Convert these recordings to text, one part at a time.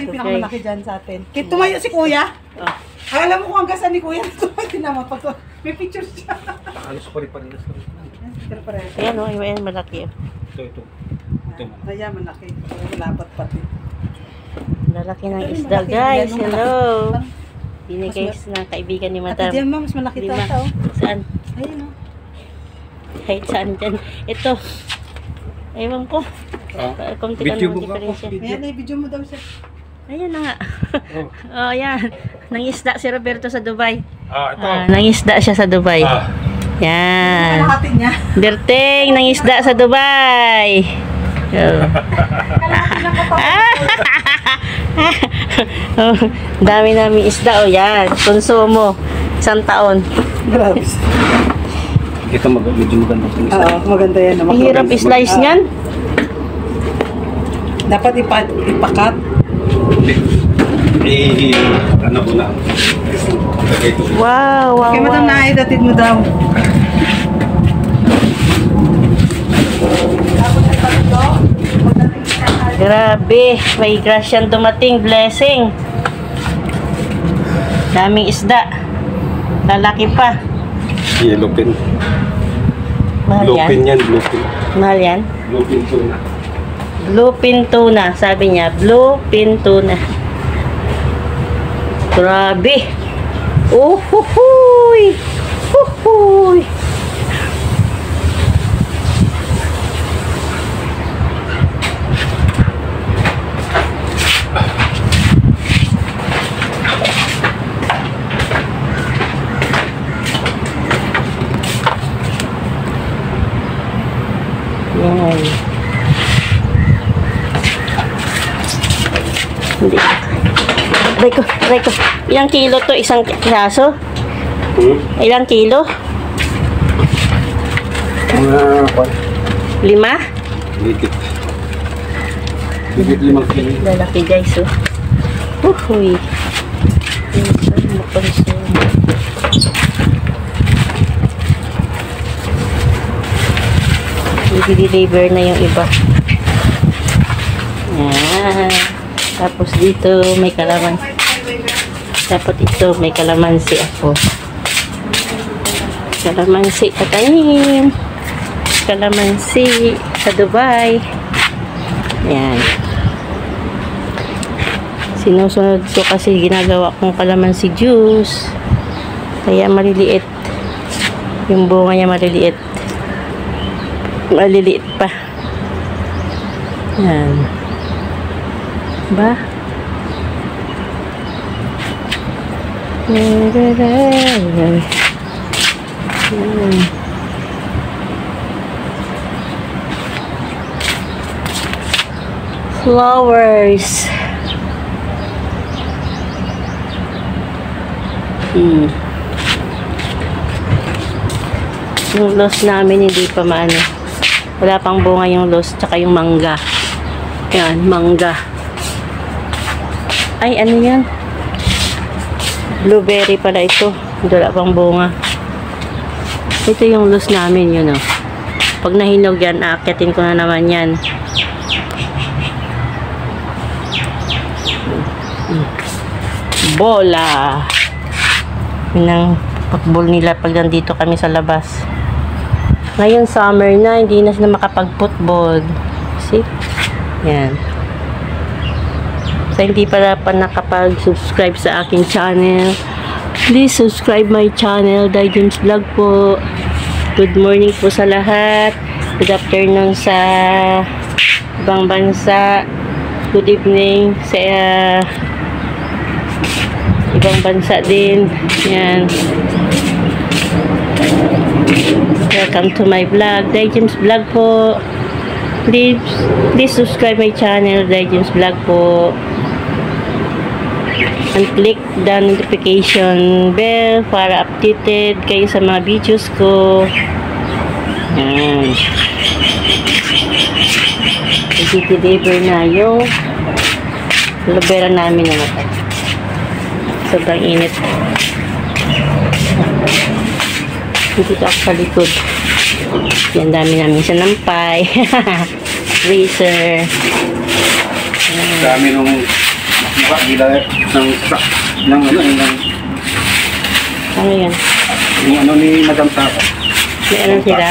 yung pinakamalaki dyan sa atin. Kaya tumayo si Kuya. Oh. Alam mo kung hanggang saan ni Kuya. Tumayo na mapag. May pictures siya. Alos pa rin parinas na rin. Ayan o, ayan malaki. Ito. Ayan, malaki. Malapat pati. Malaki ng isda guys. Hello. Binigay ng kaibigan ni Madam. Ate diyan ma, mas malaki Lima. tao. Saan? Ayun o. Kahit saan dyan. Ito. Ewan ko. Kung tika Video naman mo ba? diferensya. Ayan, i-video mo daw siya. Ayan na nga. Oh. Oh, ayan. Nangisda si Roberto sa Dubai. Ito. Nangisda siya sa Dubai. Yan. Kalahati niya. Berting, nangisda sa Dubai. Oh. Oh, dami namin isda. O yan. Konsumo. 1 taon. Grabe. Ito medyo maganda. Oo, maganda yan. Ang hirap i-slice niyan. Dapat ipakat. Ano ko na. Wow, wow, Kaya Madam wow. Naay, datid mo daw. Grabe, may grasyang dumating, blessing. Daming isda. Lalaki pa. Yellow pin. Mahal Blue yan. pin yan, blue pin. Mahal yan. Blue pin tuna. Blue pin tuna, sabi niya. Blue pin tuna. Grabe. Uhuhuy. Uhuhuy. Yan. Hindi. Aray ko. Ilang kilo to? Isang piraso? Ilang kilo? Mga 5? Ligit. Ligit 5 kilo. Lalaki guys, oh. Uhuy. I-deliver na yung iba. Yan. Tapos dito may kalamansi. Dapat ito may kalamansi ako. Kalamansi katanim. Kalamansi sa Dubai. Yan. Sinusunod ko kasi ginagawa kong kalamansi juice. Kaya maliliit. Yung bunga niya maliliit. Maliliit pa. Yan. Ba? Flowers. Yung loss namin hindi pa maano. Wala pang bunga yung loss tsaka yung mangga. Yan, mangga. Ay, ano yan? Blueberry pala ito. Wala pang bunga. Ito yung loss namin, yun o. Pag nahinog yan, aakyatin ko na naman yan. Bola. Yun ang pakbol nila pag nandito kami sa labas. Ngayon summer na, hindi na sila makapag-football. See? Yan. Sa hindi pa nakapag-subscribe sa aking channel, please subscribe my channel, Day James Vlog po. Good morning po sa lahat. Good afternoon sa ibang bansa. Good evening sa ibang bansa din. Yan. Welcome to my vlog, Day James Vlog po. Please subscribe my channel, Day James Vlog po. And click the notification bell para updated kayo sa mga videos ko. Yan. I-deliver na yung aloe vera namin na matay. Sobrang init. Dito ako sa likod. Yan, dami namin sinampay. Freezer. Dami nung Diba, gila ng sak, ng ano, Ano yan? yung ano ni Madam Sara. May ano sila?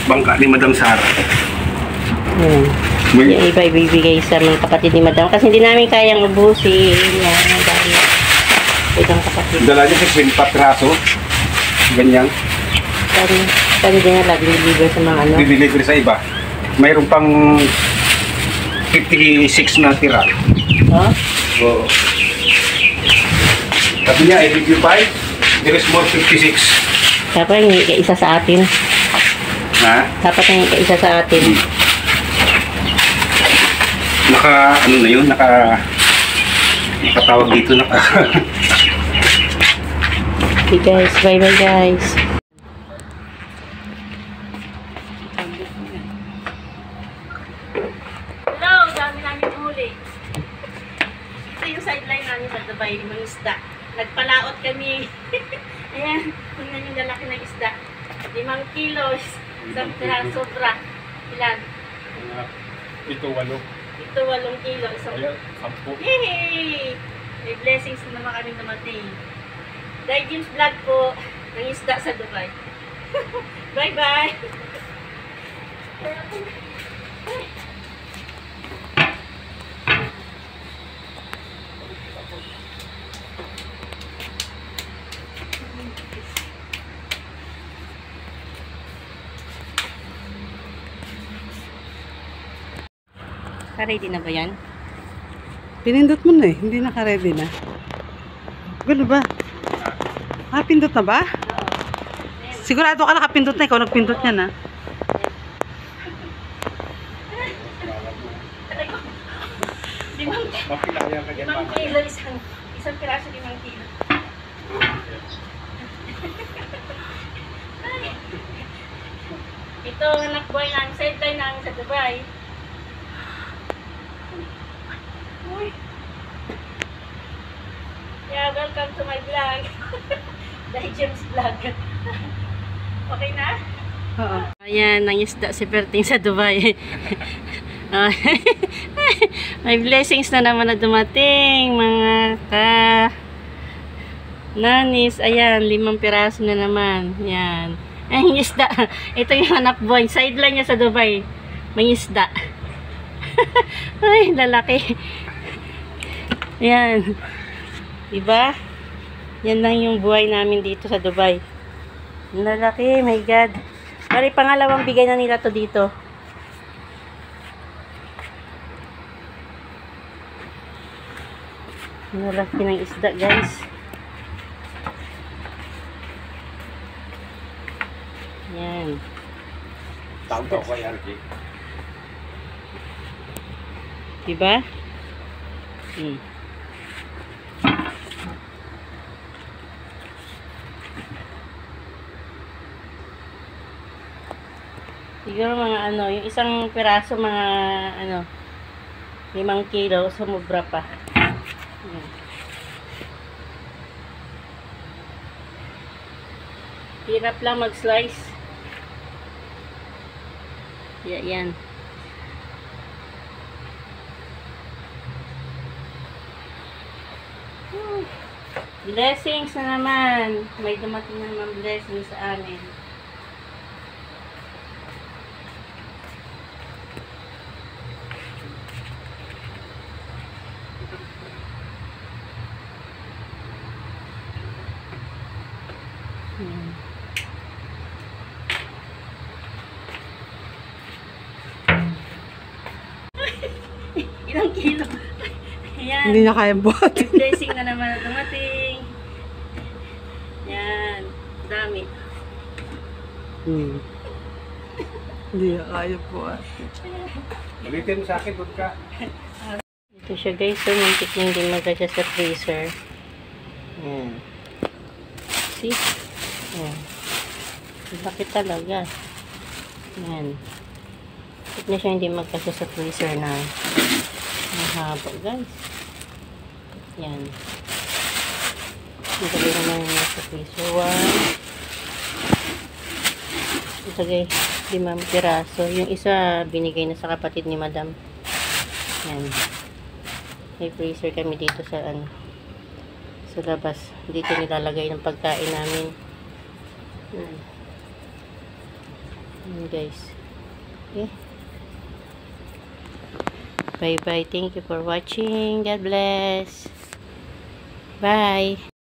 Bangka ni Madam Sara. Yung iba ibibigay sa mga kapatid ni Madam. Kasi hindi namin kayang ubusin. Yan, ang dami. Ibang kapatid. Dala niya sa 24 piraso. Ganyan. Kami din na lagi deliver sa mga ano. Delivery sa iba. Mayroon pang 56 na tira. Oh? Oo. Sabi niya, if you buy, there is more 56. Dapat yung isa sa atin. Ha? Dapat yung isa sa atin. Ano na yun? Nakatawag dito, Okay guys, bye bye guys. Hello, dami namin huli. Ito yung sideline namin sa Dubai, mga isda. Nagpalaot kami. Ayan, tingnan yung lalaki ng isda. 5 kilos. Isang sobra. Ilan? Ito, 8. Ito 8 kilo. Isang... Ayan, 10. Yay! May blessings na naman kami dumating. Dahil James Vlog po, ng isda sa Dubai. Bye-bye! Ready na ba yan? Pinindot mo na eh. Hindi naka-ready na. Gano ba? Ah, pindot na ba? Sigurado ka nakapindot na. Ikaw nagpindot niya na. Limang kilo. Isang piraso 5 kilo. Ito anak boy ng sideline ng sa Dubai. Uy. Yeah, welcome to my vlog. Dahil James Vlog. Okay na? Oo. Ayan, nangisda si Berting sa Dubai. May blessings na naman na dumating, mga nanis. Ayan, 5 piraso na naman. Ayan. Ay, isda. Ito yung anak boy. Sideline niya sa Dubai. May isda. Ay, lalaki. Ayan. Diba? Yan lang yung buhay namin dito sa Dubai. Ang lalaki, my God. Pari pangalawang bigay na nila to dito. Ang lalaki ng isda, guys. Yan. Tawag ko kay RJ. Diba? Siguro mga ano, yung isang piraso mga ano 5 kilo, sumubra pa. Hirap lang mag-slice. Yan. Blessings na naman. May dumating na naman blessings sa amin. Ilang kilo? Ayan. Hindi niya kaya buhat. May blessing na naman na dumating. Yan. Dami. Hindi niya kaya buhat. Ulitin mo sa akin, doon ka. Ito siya guys. So, muntik na hindi magkasya sa freezer. Yan. See? Yan. Laki talaga. Yan. Muntik na siya hindi magkasya sa freezer na mahaba guys. Yan. Ilagay naman yung sa freezer. 1. Ilagay 5 piraso. Yung isa binigay na sa kapatid ni Madam. Yan. May freezer kami dito sa ano, sa labas. Dito nilalagay ng pagkain namin. Guys. Okay. Bye bye. Thank you for watching. God bless. Bye.